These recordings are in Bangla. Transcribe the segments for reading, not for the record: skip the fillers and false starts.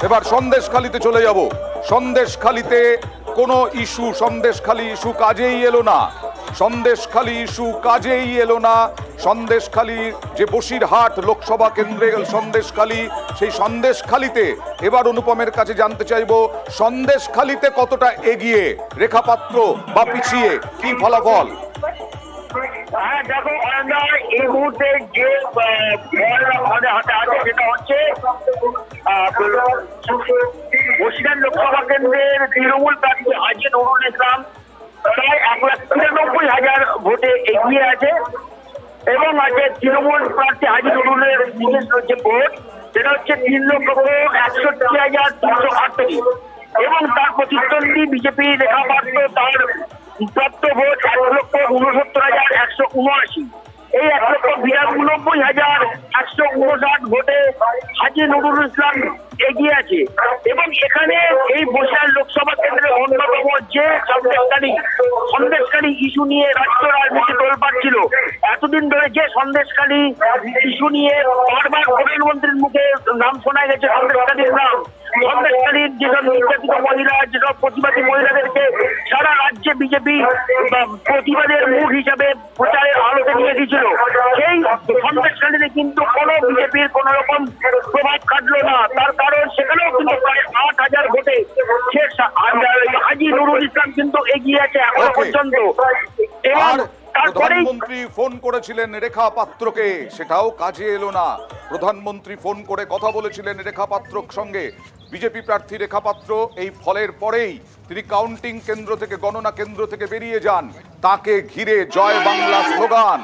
এবার সন্দেশখালীতে চলে যাব। সন্দেশখালীতে কোনো ইস্যু, সন্দেশখালী ইস্যু কাজেই এলো না। সন্দেশখালী ইস্যু কাজেই এলো না। সন্দেশখালী যে বসিরহাট লোকসভা কেন্দ্রে সন্দেশখালী, সেই সন্দেশখালীতে এবার অনুপমের কাছে জানতে চাইব সন্দেশখালীতে কতটা এগিয়ে রেখা পাত্র বা পিছিয়ে, কি ফলাফল? হ্যাঁ দেখো, এই মুহূর্তে যে আমাদের হাতে আছে সেটা হচ্ছে বসিরহাট লোকসভা কেন্দ্রের তৃণমূল প্রার্থী হাজী নুরুল ইসলাম প্রায় 1,93,000 ভোটে এগিয়ে আছে এবং আছে তৃণমূল প্রার্থী হাজী নুরুলের নিজস্ব যে ভোট সেটা হচ্ছে 3,61,338 এবং তার প্রতিদ্বন্দ্বী বিজেপি রেখা পাত্র তার প্রাপ্ত ভোট 1,69,179। এই 1,92,159 ভোটে হাজী নুরুল ইসলাম এগিয়ে আছে এবং এখানে এই বসিরহাট লোকসভা কেন্দ্রের অন্যতম যে সন্দেশখালী ইস্যু নিয়ে রাজ্য রাজনীতি তোলপাড় ছিল, এতদিন ধরে যে সন্দেশখালী ইস্যু নিয়ে বারবার প্রধানমন্ত্রীর মুখে নাম শোনা গেছে, সন্দেশখালীর নাম, সন্দেশখালীর যেসব নির্যাতিত মহিলা, যেসব প্রতিবাদী মহিলাদেরকে সারা রাজ্যে বিজেপি প্রতিবাদের মুখ হিসাবে প্রচারের আলোতে নিয়ে দিয়েছিল, সেই সন্দেশখালীতে কিন্তু কোনো বিজেপির কোন রকম প্রভাব খাটলো না। তার কারণ সেখানেও কিন্তু প্রায় 8,000 ভোটে হাজী নুরুল ইসলাম কিন্তু এগিয়ে আছে এখনো পর্যন্ত। আর প্রধানমন্ত্রী ফোন করেছিলেন রেখা পাত্রকে, সেটাও কাজে এলো না। প্রধানমন্ত্রী ফোন করে কথা বলেছিলেন রেখা পাত্রর সঙ্গে। বিজেপি প্রার্থী রেখা পাত্র এই ফলের পরেই তিনি কাউন্টিং কেন্দ্র থেকে, গণনা কেন্দ্র থেকে বেরিয়ে যান। তাকে ঘিরে জয় বাংলা স্লোগান।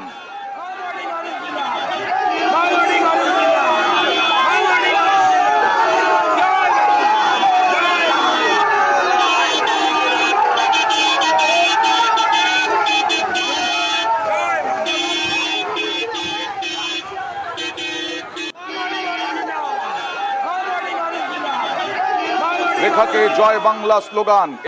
রেখাকে জয় বাংলা স্লোগান।